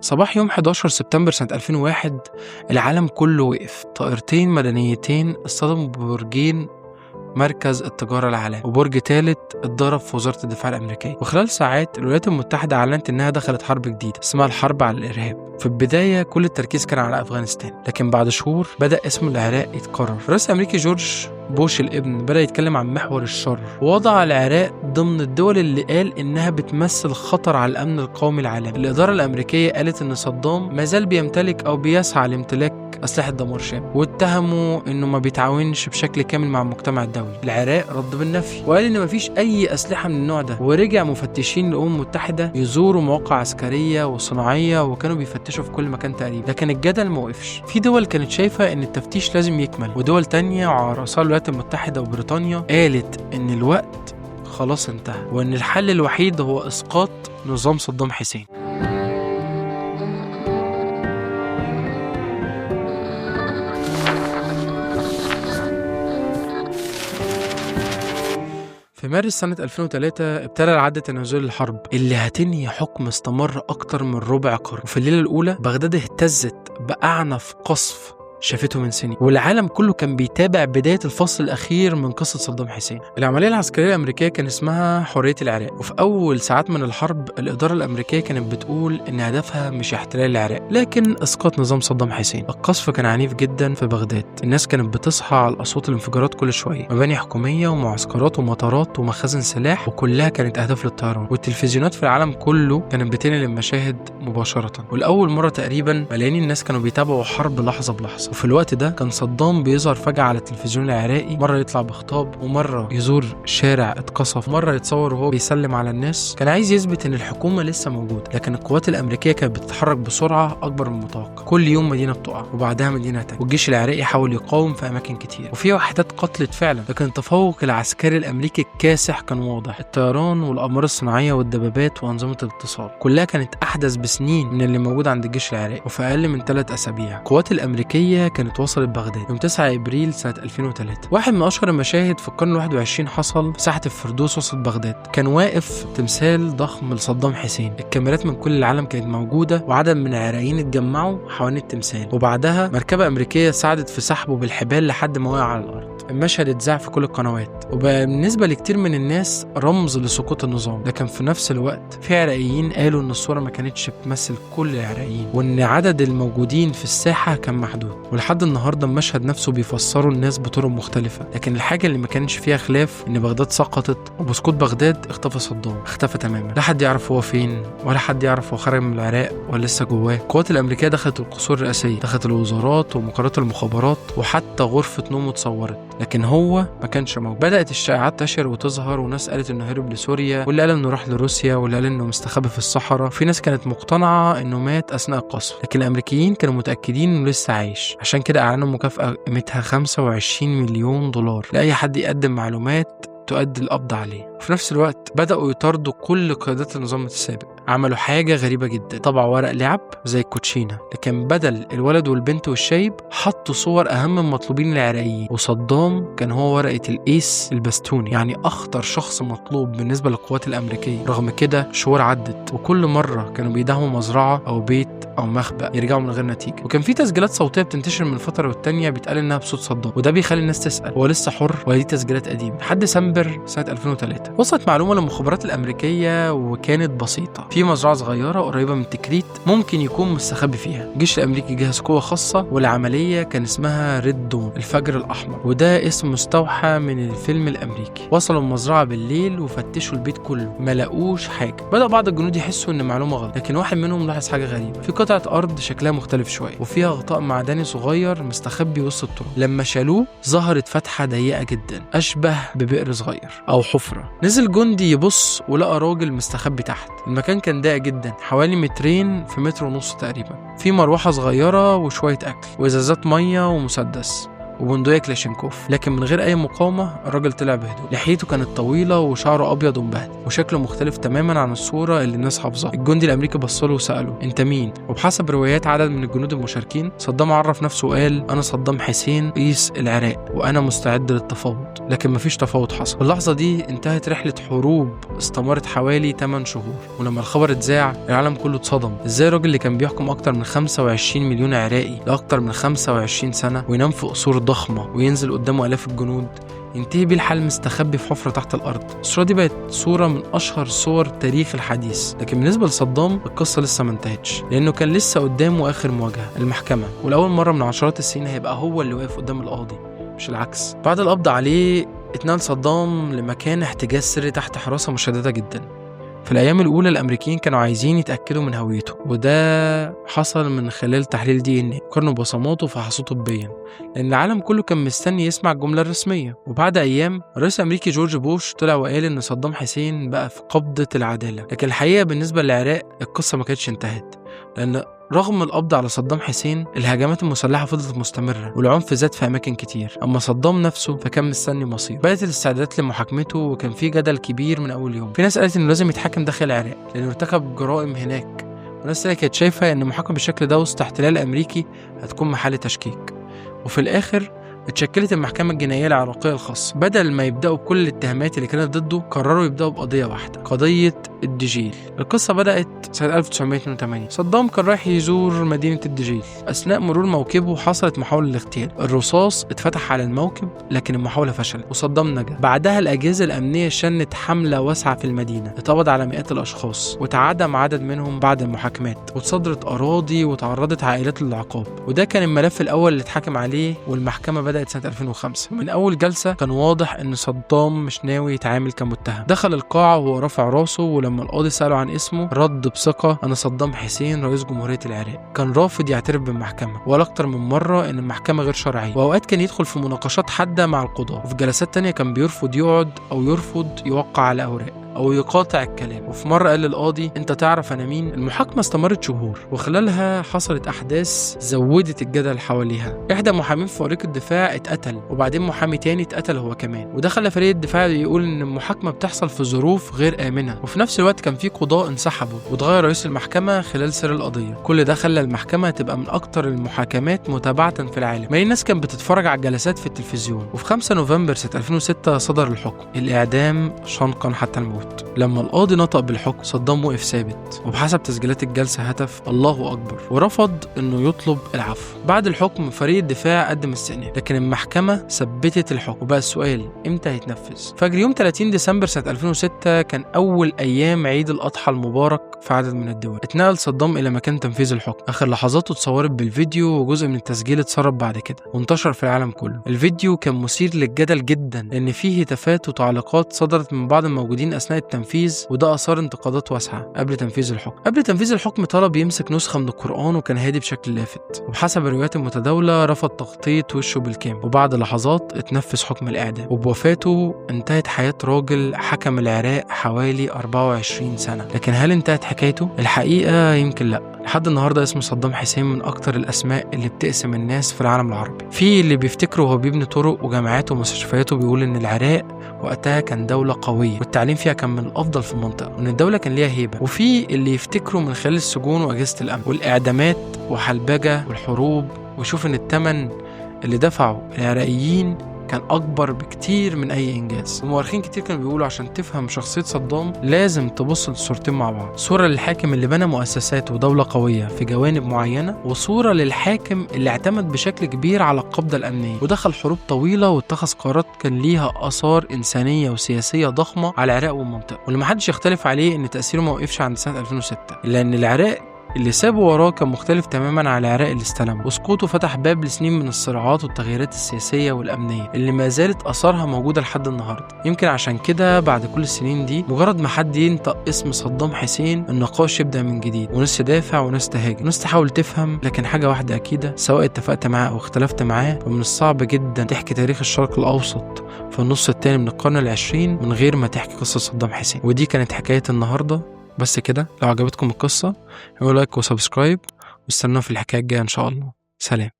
صباح يوم 11 سبتمبر سنة 2001 العالم كله وقف. طائرتين مدنيتين اصطدموا ببرجين مركز التجارة العالمي، وبرج ثالث اتضرب في وزارة الدفاع الأمريكية. وخلال ساعات الولايات المتحدة أعلنت إنها دخلت حرب جديدة اسمها الحرب على الإرهاب. في البداية كل التركيز كان على أفغانستان، لكن بعد شهور بدأ اسم العراق يتكرر. الرئيس الأمريكي جورج بوش الابن بدأ يتكلم عن محور الشر، ووضع العراق ضمن الدول اللي قال إنها بتمثل خطر على الأمن القومي العالمي. الإدارة الأمريكية قالت إن صدام ما زال بيمتلك أو بيسعى لامتلاك أسلحة دمار شامل، واتهموا إنه ما بيتعاونش بشكل كامل مع المجتمع الدولي. العراق رد بالنفي وقال إن مفيش أي أسلحة من النوع ده، ورجع مفتشين الأمم المتحدة يزوروا مواقع عسكرية وصناعية وكانوا بيفتشوا في كل مكان تقريبا. لكن الجدل موقفش. في دول كانت شايفة إن التفتيش لازم يكمل، ودول تانية وعلى رأسها الولايات المتحدة وبريطانيا قالت إن الوقت خلاص انتهى، وإن الحل الوحيد هو إسقاط نظام صدام حسين. في مارس سنة 2003 ابتدى العد تنازلي الحرب اللي هتنهي حكم استمر أكتر من ربع قرن. وفي الليلة الأولى بغداد اهتزت بأعنف قصف شافته من سنين، والعالم كله كان بيتابع بداية الفصل الأخير من قصة صدام حسين. العملية العسكرية الأمريكية كان اسمها حرية العراق، وفي أول ساعات من الحرب الإدارة الأمريكية كانت بتقول إن هدفها مش احتلال العراق لكن إسقاط نظام صدام حسين. القصف كان عنيف جدا في بغداد، الناس كانت بتصحى على أصوات الانفجارات كل شوية، مباني حكومية ومعسكرات ومطارات ومخازن سلاح، وكلها كانت أهداف للطيران. والتلفزيونات في العالم كله كانت بتنقل المشاهد مباشرة، والأول مرة تقريبا ملايين الناس كانوا بيتابعوا حرب لحظة بلحظة. وفي الوقت ده كان صدام بيظهر فجأة على التلفزيون العراقي، مرة يطلع بخطاب، ومرة يزور شارع اتقصف، مرة يتصور وهو بيسلم على الناس. كان عايز يثبت ان الحكومة لسه موجودة، لكن القوات الأمريكية كانت بتتحرك بسرعة أكبر من المتوقع. كل يوم مدينة بتقع وبعدها مدينة تانية، والجيش العراقي حاول يقاوم في أماكن كتير، وفي وحدات قتلت فعلا، لكن التفوق العسكري الأمريكي الكاسح كان واضح. الطيران والأقمار الصناعية والدبابات وأنظمة الاتصال كلها كانت أحدث بسنين من اللي موجود عند الجيش العراقي. وفي أقل من 3 أسابيع القوات الأمريكية كانت وصلت بغداد يوم 9 ابريل سنه 2003. واحد من اشهر المشاهد في القرن 21 حصل في ساحه الفردوس وسط بغداد. كان واقف تمثال ضخم لصدام حسين، الكاميرات من كل العالم كانت موجوده، وعدد من العراقيين اتجمعوا حوالين التمثال، وبعدها مركبه امريكيه ساعدت في سحبه بالحبال لحد ما وقع على الارض. المشهد اتذاع في كل القنوات، وبالنسبه لكتير من الناس رمز لسقوط النظام، لكن في نفس الوقت في عراقيين قالوا ان الصوره ما كانتش بتمثل كل العراقيين، وان عدد الموجودين في الساحه كان محدود. ولحد النهارده المشهد نفسه بيفسروا الناس بطرق مختلفه، لكن الحاجه اللي ما كانش فيها خلاف ان بغداد سقطت، وبسقوط بغداد اختفى صدام، اختفى تماما. لا حد يعرف هو فين، ولا حد يعرف هو خرج من العراق ولا لسه جواه. القوات الامريكيه دخلت القصور الرئاسيه، دخلت الوزارات ومقرات المخابرات، وحتى غرفه نومه اتصورت، لكن هو ما كانش موجود. بدات الشائعات تنتشر وتظهر، وناس قالت انه هرب لسوريا، واللي قال انه راح لروسيا، واللي قال انه مستخبي في الصحراء. في ناس كانت مقتنعه انه مات اثناء القصف، لكن الامريكيين كانوا متاكدين انه لسه عايش. عشان كده اعلنوا مكافاه قيمتها 25 مليون دولار لاي حد يقدم معلومات تؤدي القبض عليه. وفي نفس الوقت بدأوا يطاردوا كل قيادات النظام السابق. عملوا حاجة غريبة جدا، طبعوا ورق لعب زي الكوتشينة، لكن بدل الولد والبنت والشايب حطوا صور أهم المطلوبين العراقيين، وصدام كان هو ورقة الإيس البستوني، يعني أخطر شخص مطلوب بالنسبة للقوات الأمريكية. رغم كده شهور عدت، وكل مرة كانوا بيدعموا مزرعة أو بيت أو مخبأ يرجعوا من غير نتيجة. وكان في تسجيلات صوتية بتنتشر من فترة والتانية بيتقال إنها بصوت صدام، وده بيخلي الناس تسأل هو لسه حر ولا دي تسجيلات قديمة. لحد ديسمبر سنة 2003 وصلت معلومة للمخابرات الأمريكية وكانت بسيطة: في مزرعة صغيرة قريبة من تكريت ممكن يكون مستخبي فيها. الجيش الأمريكي جهز قوة خاصة، والعملية كان اسمها ريد دون، الفجر الأحمر، وده اسم مستوحى من الفيلم الأمريكي. وصلوا المزرعة بالليل وفتشوا البيت كله، ما لقوش حاجة. بدأ بعض الجنود يحسوا إن معلومة غلط، لكن واحد منهم لاحظ حاجة غريبة: في قطعة أرض شكلها مختلف شوية، وفيها غطاء معدني صغير مستخبي وسط التراب. لما شالوه ظهرت فتحة ضيقة جدا أشبه ببئر صغير أو حفرة. نزل جندي يبص ولقى راجل مستخبي تحت. المكان كان ضيق جدا، حوالي 2 متر ونص تقريبا. في مروحة صغيرة وشوية أكل وإزازات مية ومسدس، وبندقية كلاشينكوف، لكن من غير أي مقاومة الراجل طلع بهدوء. لحيته كانت طويلة وشعره أبيض ومبهدل وشكله مختلف تماما عن الصورة اللي الناس حافظاها. الجندي الأمريكي بصله وسأله أنت مين؟ وبحسب روايات عدد من الجنود المشاركين صدام عرف نفسه وقال أنا صدام حسين رئيس العراق وأنا مستعد للتفاوض. لكن مفيش تفاوض حصل. في اللحظة دي انتهت رحلة حروب استمرت حوالي 8 شهور. ولما الخبر اتذاع العالم كله اتصدم. ازاي الراجل اللي كان بيحكم أكتر من 25 مليون عراقي لأكتر من 25 سنة وينام في قصور ضخمة وينزل قدامه آلاف الجنود ينتهي بيه الحال مستخبي في حفرة تحت الأرض؟ الصورة دي بقت صورة من أشهر صور تاريخ الحديث. لكن بالنسبة لصدام القصة لسه ما انتهتش، لأنه كان لسه قدامه آخر مواجهة، المحكمة. والأول مرة من عشرات السنين هيبقى هو اللي واقف قدام القاضي مش العكس. بعد القبض عليه اتنقل صدام لمكان احتجاز سري تحت حراسة مشددة جدا. في الأيام الأولى الأمريكيين كانوا عايزين يتأكدوا من هويته، وده حصل من خلال تحليل DNA وقارنوا بصماته وفحصوه طبيا، لأن العالم كله كان مستني يسمع الجملة الرسمية. وبعد أيام الرئيس الأمريكي جورج بوش طلع وقال إن صدام حسين بقى في قبضة العدالة. لكن الحقيقة بالنسبة للعراق القصة ما كانتش انتهت، لأن رغم القبض على صدام حسين الهجمات المسلحة فضلت مستمرة والعنف زاد في أماكن كتير. أما صدام نفسه فكان مستني مصير. بدأت الاستعدادات لمحاكمته وكان في جدل كبير من أول يوم. في ناس قالت إنه لازم يتحاكم داخل العراق لأنه ارتكب جرائم هناك، وناس تانية كانت شايفة إن المحاكمة بالشكل ده وسط احتلال أمريكي هتكون محل تشكيك. وفي الآخر اتشكلت المحكمة الجنائية العراقية الخاصة. بدل ما يبدأوا بكل الاتهامات اللي كانت ضده قرروا يبدأوا بقضية واحدة، قضية الدجيل. القصة بدأت سنة 1982. صدام كان رايح يزور مدينة الدجيل. أثناء مرور موكبه حصلت محاولة للاغتيال. الرصاص اتفتح على الموكب لكن المحاولة فشلت وصدام نجا. بعدها الأجهزة الأمنية شنت حملة واسعة في المدينة، اتقبض على مئات الأشخاص وتعدم عدد منهم بعد المحاكمات، وتصدرت أراضي وتعرضت عائلات للعقاب. وده كان الملف الأول اللي اتحكم عليه، والمحكمة بدأت سنة 2005. ومن أول جلسة كان واضح إن صدام مش ناوي يتعامل كمتهم. دخل القاعة وهو رافع راسه، ولما القاضي سأله عن اسمه رد بثقة أنا صدام حسين رئيس جمهورية العراق. كان رافض يعترف بالمحكمة، وقال أكتر من مرة إن المحكمة غير شرعية، وأوقات كان يدخل في مناقشات حادة مع القضاة، وفي جلسات تانية كان بيرفض يقعد أو يرفض يوقع على أوراق أو يقاطع الكلام. وفي مرة قال للقاضي أنت تعرف أنا مين؟ المحاكمة استمرت شهور وخلالها حصلت أحداث زودت الجدل حواليها. إحدى محامين في فريق الدفاع اتقتل، وبعدين محامي تاني اتقتل هو كمان، وده خلى فريق الدفاع يقول إن المحاكمة بتحصل في ظروف غير آمنة. وفي نفس الوقت كان في قضاة انسحبوا واتغير رئيس المحكمة خلال سير القضية. كل ده خلى المحكمة تبقى من أكتر المحاكمات متابعة في العالم. ما الناس كانت بتتفرج على الجلسات في التلفزيون. وفي 5 نوفمبر سنة 2006 صدر الحكم، الإعدام شنقا حتى الموت. لما القاضي نطق بالحكم صدام وقف ثابت، وبحسب تسجيلات الجلسة هتف الله أكبر، ورفض إنه يطلب العفو. بعد الحكم فريق الدفاع قدم استئناف، لكن المحكمة ثبتت الحكم. وبقى السؤال إمتى هيتنفذ؟ فجر يوم 30 ديسمبر سنة 2006 كان أول أيام عيد الأضحى المبارك في عدد من الدول. اتنقل صدام إلى مكان تنفيذ الحكم. آخر لحظاته اتصورت بالفيديو، وجزء من التسجيل اتسرب بعد كده وانتشر في العالم كله. الفيديو كان مثير للجدل جدا لأن فيه هتافات وتعليقات صدرت من بعض الموجودين أثناء التنفيذ، وده أثار انتقادات واسعة. قبل تنفيذ الحكم طلب يمسك نسخة من القرآن وكان هادي بشكل لافت، وبحسب الروايات المتداولة رفض تغطية وشه بالكامل. وبعد لحظات اتنفذ حكم الإعدام، وبوفاته انتهت حياة راجل حكم العراق حوالي 24 سنة. لكن هل انتهت حكايته؟ الحقيقة يمكن لا. لحد النهارده اسم صدام حسين من أكتر الأسماء اللي بتقسم الناس في العالم العربي. في اللي بيفتكروا وهو بيبني طرق وجامعات ومستشفيات وبيقول إن العراق وقتها كان دولة قوية والتعليم فيها كان من الأفضل في المنطقة، وإن الدولة كان ليها هيبة. وفي اللي يفتكروا من خلال السجون وأجهزة الأمن والإعدامات وحلبجة والحروب، ويشوف إن الثمن اللي دفعه العراقيين كان أكبر بكتير من أي إنجاز. ومؤرخين كتير كانوا بيقولوا عشان تفهم شخصية صدام لازم تبص للصورتين مع بعض، صورة للحاكم اللي بنى مؤسسات ودولة قوية في جوانب معينة، وصورة للحاكم اللي اعتمد بشكل كبير على القبضة الأمنية ودخل حروب طويلة واتخذ قرارات كان ليها آثار إنسانية وسياسية ضخمة على العراق والمنطقة. واللي محدش يختلف عليه إن تأثيره ما وقفش عند سنة 2006، لأن العراق اللي سابه وراه كان مختلف تماما عن العراق اللي استلمه، وسقوطه فتح باب لسنين من الصراعات والتغييرات السياسية والأمنية اللي ما زالت أثارها موجودة لحد النهاردة. يمكن عشان كده بعد كل السنين دي مجرد ما حد ينطق اسم صدام حسين النقاش يبدأ من جديد، وناس تدافع وناس تهاجم وناس تحاول تفهم. لكن حاجة واحدة أكيدة، سواء اتفقت معاه أو اختلفت معاه، فمن الصعب جدا تحكي تاريخ الشرق الأوسط في النص الثاني من القرن العشرين من غير ما تحكي قصة صدام حسين. ودي كانت حكاية النهاردة بس كده. لو عجبتكم القصة اعملوا لايك وسبسكرايب، واستنونا في الحكاية الجاية إن شاء الله. سلام.